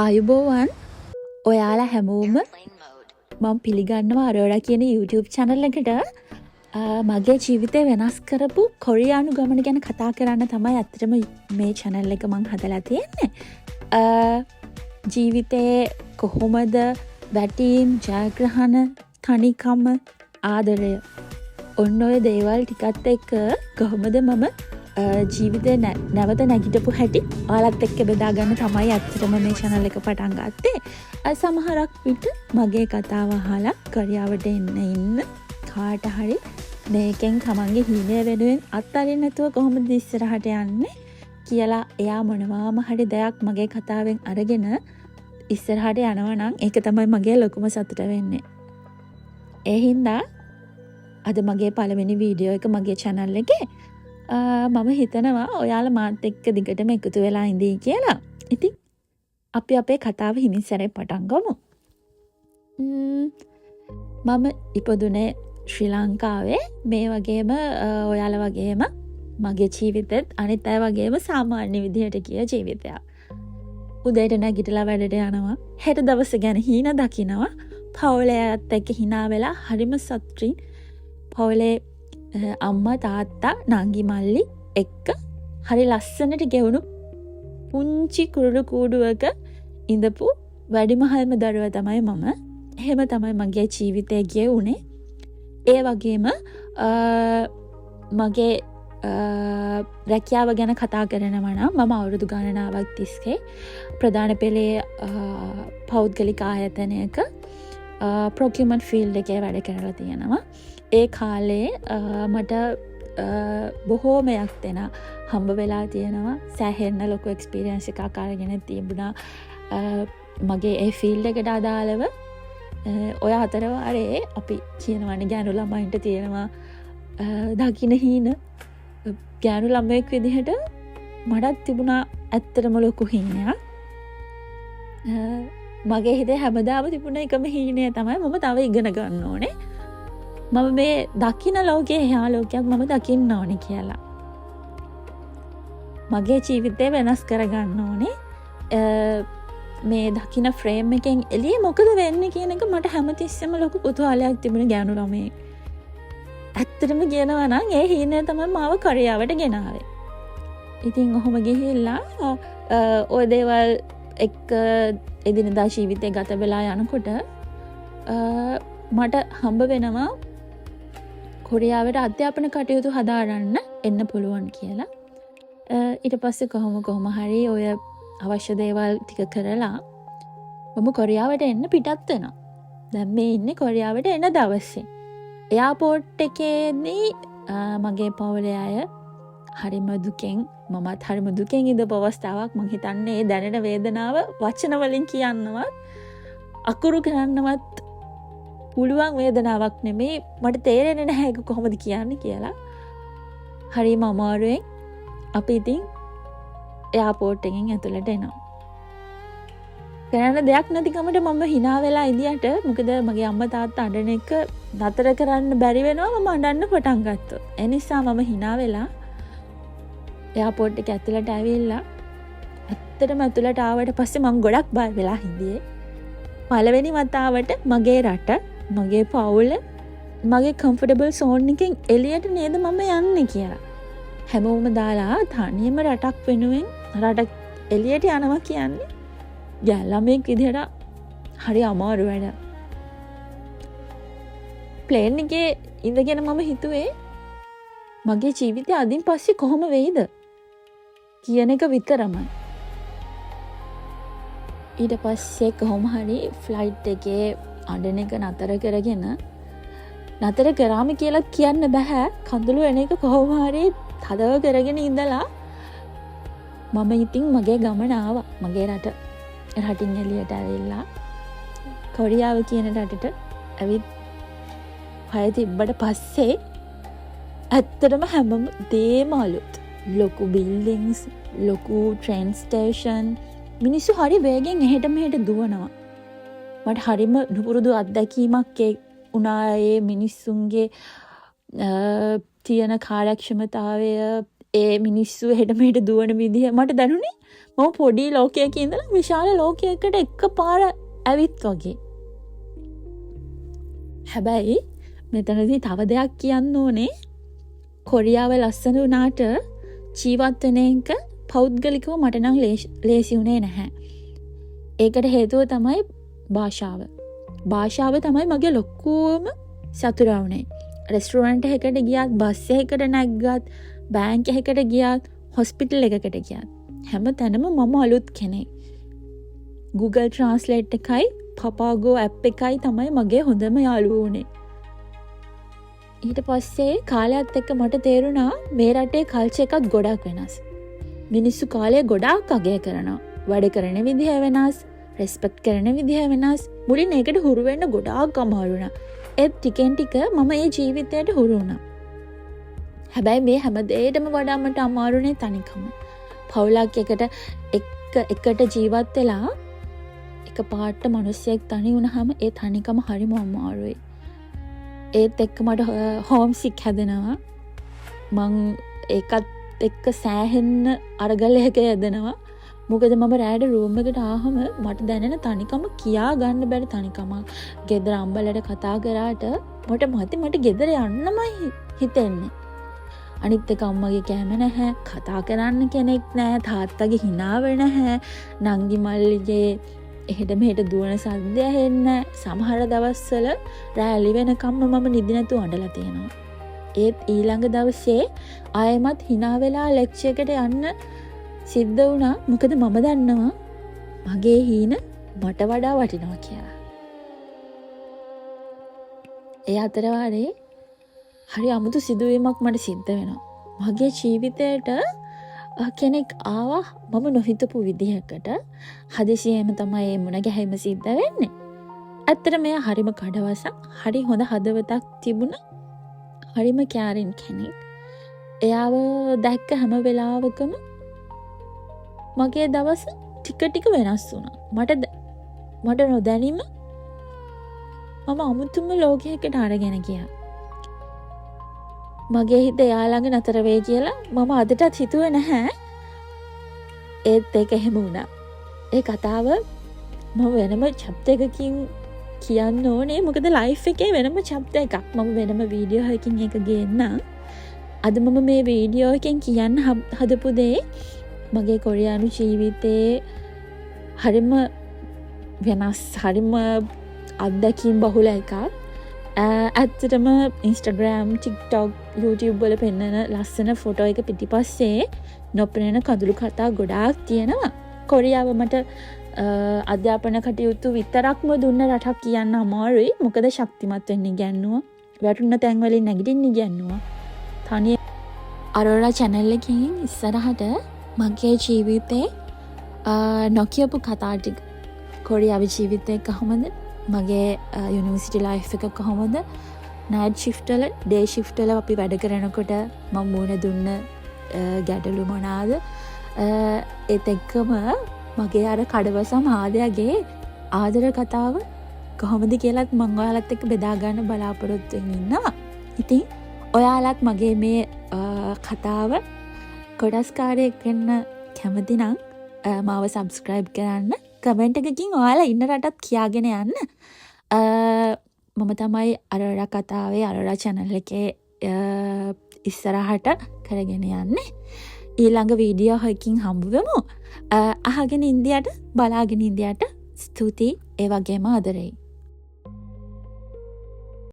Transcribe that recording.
ආයුබෝවන් ඔයාලා හැමෝම මම පිළිගන්නවා අරෝරා කියන YouTube channel එකට මගේ ජීවිතය වෙනස් කරපු කොරියානු ගමන ගැන කතා කරන්න තමයි ඇත්තටම මේ channel එක මං හදලා තියෙන්නේ. ජීවිතේ කොහොමද වැටීම් ජයග්‍රහණ තනිකම ආදරය ඔන්න ඔය දේවල් ටිකත් එක්ක කොහොමද මම ජීවිතේ නැවත නැගිටපු හැටි ඔයාලත් එක්ක බෙදා ගන්න තමයි ඇත්තටම මේ channel එක පටන් ගත්තේ. සමහරක් විට මගේ කතාව අහලා කොරියාවට ඉන්න කාට හරි මේකෙන් තමන්ගේ හීනය වෙනුවෙන් අත්හරින්න නැතුව කොහොමද ඉස්සරහට යන්නේ කියලා එයා මොනවාම හරි දෙයක් මගේ කතාවෙන් අරගෙන ඉස්සරහට යනවා නම් ඒක තමයි මගේ ලොකුම සතුට වෙන්නේ. ඒ හින්දා අද මගේ පළවෙනි වීඩියෝ එක මගේ channel එකේ මම හිතනවා ඔයාලා මාත් එක්ක දිගටම එකතු වෙලා ඉඳී කියලා. ඉතින් අපි අපේ කතාව හිමින් සැරේ පටන් ගමු. මම ඉපදුනේ ශ්‍රී ලංකාවේ. මේ වගේම ඔයාලා වගේම මගේ ජීවිතෙත් අනිත් අය වගේම සාමාන්‍ය විදිහට ගිය ජීවිතයක්. උදේට නැගිටලා වැඩට යනවා. හෙට දවස ගැන හීන දකිනවා. පවුලේ අයත් එක්ක hina වෙලා හරිම සතුටින් පවුලේ අම්මා තාත්තා නංගි මල්ලි එක්ක හරි ලස්සනට ගෙවුණු පුංචි කුරුළු කූඩුවක ඉඳපු වැඩිමහල්ම දරුවා තමයි මම. එහෙම තමයි මගේ ජීවිතය ගෙවුනේ. ඒ වගේම මගේ රැකියාව ගැන කතා කරනවා නම් මම අවුරුදු ගණනාවක් තිස්සේ ප්‍රධාන පෙළේ පෞද්ගලික ආයතනයක procurement field එකේ වැඩ කරලා තියෙනවා. ඒ කාලේ මට බොහෝමයක් දෙන හම්බ වෙලා තියෙනවා. සෑහෙන්න ලොකු එක්ස්පීරියන්ස් එකක් අරගෙන තිබුණා මගේ ඒ ෆීල්ඩ් එකට අදාළව. ඔය අතරවාරේ අපි කියනවනේ ගෑනු ළමයින්ට තියෙනවා දකින්න හීන. ගෑනු ළමයෙක් විදිහට මටත් තිබුණා ඇත්තටම ලොකු හීනයක්. මගේ හිතේ හැමදාම තිබුණ එකම හීනය තමයි මම තව ඉගෙන ගන්න ඕනේ. මම මේ දකින්න ලෝකයේ එහා ලෝකයක් මම දකින්න ඕනේ කියලා. මගේ ජීවිතේ වෙනස් කරගන්න ඕනේ. මේ දකින්න ෆ්‍රේම් එකෙන් එළියේ මොකද වෙන්නේ කියන එක මට හැමතිස්සෙම ලොකු කුතුහලයක් තිබුණ ගෑනු ළමයෙක්. ඇත්තටම කියනවා නම් ඒ හීනය තමයි මාව කොරියාවට ගෙනාවේ. ඉතින් ඔහොම ගිහිල්ලා ඔය දේවල් එක්ක එදිනදා ජීවිතේ ගත වෙලා යනකොට මට හම්බ වෙනවා කොරියාවට අධ්‍යාපන කටයුතු හදාරන්න එන්න පුළුවන් කියලා. ඊට පස්සේ කොහොම හරි ඔය අවශ්‍ය දේවල් ටික කරලා මම කොරියාවට එන්න පිටත් වෙනවා. දැන් මේ ඉන්නේ කොරියාවට එන දවසේ. එයාපෝට් එකේදී මගේ පවුලේ අය හරිම දුකෙන් මමත් හරිම දුකෙන් ඉඳපු අවස්ථාවක්. මං හිතන්නේ ඒ දැනෙන වේදනාව වචන වලින් කියන්නවත් අකුරු කරන්නවත් පුළුවන් වේදනාවක් නෙමේ. මට තේරෙන්නේ නැහැ ඒක කොහොමද කියන්නේ කියලා. හරිම අමාරුවෙන් අපි ඉතින් එයාපෝට් එකෙන් ඇතුළට එනවා. කරන්න දෙයක් නැතිකමට මම hina වෙලා ඉඳියට මොකද මගේ අම්මා තාත්තා අඬන එක නතර කරන්න බැරි වෙනවා. මම අඬන්න පටන් ගත්තා. ඒ නිසා මම hina වෙලා එයාපෝට් එක ඇතුළට ඇවිල්ලා ඇත්තටම ඇතුළට ආවට පස්සේ මම ගොඩක් බය වෙලා හිටියේ. පළවෙනි වතාවට මගේ රට මගේ පවුල මගේ කම්ෆර්ටබල් සෝන් එකෙන් එළියට නේද මම යන්නේ කියලා. හැමෝම දාලා තනියම රටක් වෙනුවෙන් රටක් එළියට යනවා කියන්නේ ළමෙක් විදිහට හරි අමාරු වැඩ. ප්ලේන් එකේ ඉඳගෙන මම හිතුවේ මගේ ජීවිතය අදින් පස්සේ කොහොම වෙයිද කියන එක විතරමයි. ඊට පස්සේ කොහොම හරි ෆ්ලයිට් එකේ අඬන එක නතර කරගෙන නතර කරාම කියලා කියන්න බෑ. කඳුළු එන එක කොහොම හරි තදව කරගෙන ඉඳලා මම ඉතින් මගේ ගමන ආවා. මගේ රටින් එළියට ඇවිල්ලා කොරියාව කියන රටට ඇවිත් පය තිබ්බට පස්සේ ඇත්තටම හැම දේම අලුත්. ලොකු බිල්ඩින්ග්ස්, ලොකු ට්‍රේන් ස්ටේෂන්, මිනිස්සු හරි වේගෙන් එහෙට මෙහෙට දුවනවා. මට හරිම නුපුරුදු අත්දැකීමක් වුණා ඒ මිනිස්සුන්ගේ තියෙන කාර්යක්ෂමතාවය, ඒ මිනිස්සු හෙට මෙහෙට දුවන විදිහ මට දැනුනේ මම පොඩි ලෝකයක ඉඳලා විශාල ලෝකයකට එකපාර ඇවිත් වගේ. හැබැයි මෙතනදී තව දෙයක් කියන්න ඕනේ. කොරියාව ලස්සන වුණාට ජීවත් වෙන එක පෞද්ගලිකව මට නම් ලේසි වුණේ නැහැ. ඒකට හේතුව තමයි භාෂාව. භාෂාව තමයි මගේ ලොකුම සතුර වුණේ. රෙස්ටුරන්ට් එකකට ගියත්, බස් එකකට නැග්ගත්, බැංක් එකකට ගියත්, හොස්පිටල් එකකට ගියත් හැම තැනම මම අලුත් කෙනෙක්. Google Translate එකයි Papago app එකයි තමයි මගේ හොඳම යාළුවෝ වුණේ. ඊට පස්සේ කාලයත් එක්ක මට තේරුණා මේ රටේ කල්චර් එකත් ගොඩක් වෙනස්. මිනිස්සු කාලය ගොඩාක් අගය කරනවා. වැඩ කරන විදිහ වෙනස්, රෙස්පෙක්ට් කරන විදිහ වෙනස්. මුලින් ඒකට හුරු වෙන්න ගොඩාක් අමාරු වුණා. ඒත් ටිකෙන් ටික මම ඒ ජීවිතයට හුරු වුණා. හැබැයි මේ හැම දෙයකටම වඩා මට අමාරුනේ තනිකම. පවුලක් එකට ජීවත් වෙලා එක පාට මිනිස්සෙක් තනි වුණාම ඒ තනිකම හරිම අමාරුයි. ඒත් එක්ක මට හෝම් සික් හැදෙනවා. මං ඒකත් එක්ක සෑහෙන්න අරගලයක යදෙනවා. මොකද මම රෑට රූම් එකට ආවම මට දැනෙන තනිකම කියා ගන්න බැරි තනිකම. ගෙදර අම්බලට කතා කරාට මට ගෙදර යන්නමයි හිතෙන්නේ. අනිත් එක අම්මගේ කෑම නැහැ, කතා කරන්න කෙනෙක් නැහැ, තාත්තගේ හිනාව නැහැ, නංගි මල්ලිගේ එහෙට මෙහෙට දුවන සද්ද ඇහෙන්නේ. සමහර දවස්වල රැලි වෙනකම්ම මම නිදි නැතුව අඬලා තියෙනවා. ඒත් ඊළඟ දවසේ ආයෙමත් hina වෙලා ලෙක්චර් එකට යන්න සිද්ධ වුණා. මොකද මම දන්නවා මගේ හීන මට වඩා වටිනවා කියලා. ඒ අතරවාරේ හරි අමුතු සිදුවීමක් මට සිද්ධ වෙනවා. මගේ ජීවිතයට කෙනෙක් ආවා මම නොහිතපු විදිහකට. හදිසියෙම තමයි මේ මුණ ගැහිම සිද්ධ වෙන්නේ. ඇත්තට මෙයා හරිම කඩවසක්, හරි හොඳ හදවතක් තිබුණ හරිම කැරින් කෙනෙක්. එයාව දැක්ක හැම වෙලාවකම මගේ දවස ටික ටික වෙනස් වුණා. මට නොදැනීම මම අමුතුම ලෝකයකට අරගෙන ගියා. මගේ හිත එයා ළඟ නතර වෙයි කියලා මම අදටත් හිතුවේ නැහැ. ඒත් ඒක එහෙම වුණා. ඒ කතාව මම වෙනම chapter එකකින් කියන්න ඕනේ. මොකද ලයිෆ් එකේ වෙනම chapter එකක්. මම වෙනම වීඩියෝ එකකින් ඒක ගේන්නම්. අද මම මේ වීඩියෝ එකෙන් කියන්න හදපු දේ මගේ කොරියානු ජීවිතේ හරිම වෙනස්, හරිම අත්දැකීම් බහුල එකක්. ඇත්තටම Instagram, TikTok, YouTube වල පෙන්නන ලස්සන ෆොටෝ එක පිටිපස්සේ නොපෙනෙන කඳුළු කතා ගොඩාක් තියෙනවා. කොරියාව මට අධ්‍යාපන කටයුතු විතරක්ම දුන්න රටක් කියන්න අමාරුයි. මොකද ශක්තිමත් වෙන්න ඉගැන්නුවා. වැටුණ තැන් වලින් නැගිටින්න ඉගැන්නුවා. තනිය අරෝරා channel එකකින් ඉස්සරහට මගේ ජීවිතේ නොකියපු කතා ටික, කොරියාවේ ජීවිතේ කොහොමද, මගේ යුනිවර්සිටි ලයිෆ් එක කොහොමද, නයිට් ෂිෆ්ට් වල, ඩේ ෂිෆ්ට් වල අපි වැඩ කරනකොට මම මුණ දුන්න ගැටලු මොනවාද, ඒත් එක්කම මගේ අර කඩවසම් ආදයාගේ ආදර කතාව කොහොමද කියලාත් මම ඔයාලත් එක්ක බෙදා ගන්න බලාපොරොත්තු වෙමින් ඉන්නවා. ඉතින් ඔයාලත් මගේ මේ කතාව කොටස්කාරයෙක් වෙන්න කැමති නම් මාව සබ්ස්ක්‍රයිබ් කරන්න. කමෙන්ට් එකකින් ඔයාලා ඉන්න රටත් කියාගෙන යන්න. මම තමයි අරෝරා කතාවේ අරෝරා channel එකේ ඉස්සරහට කරගෙන යන්නේ. ඊළඟ වීඩියෝ එකකින් හම්බ වෙමු. අහගෙන ඉන්දියට, බලාගෙන ඉන්දියට ස්තුතියි. ඒ වගේම ආදරෙයි.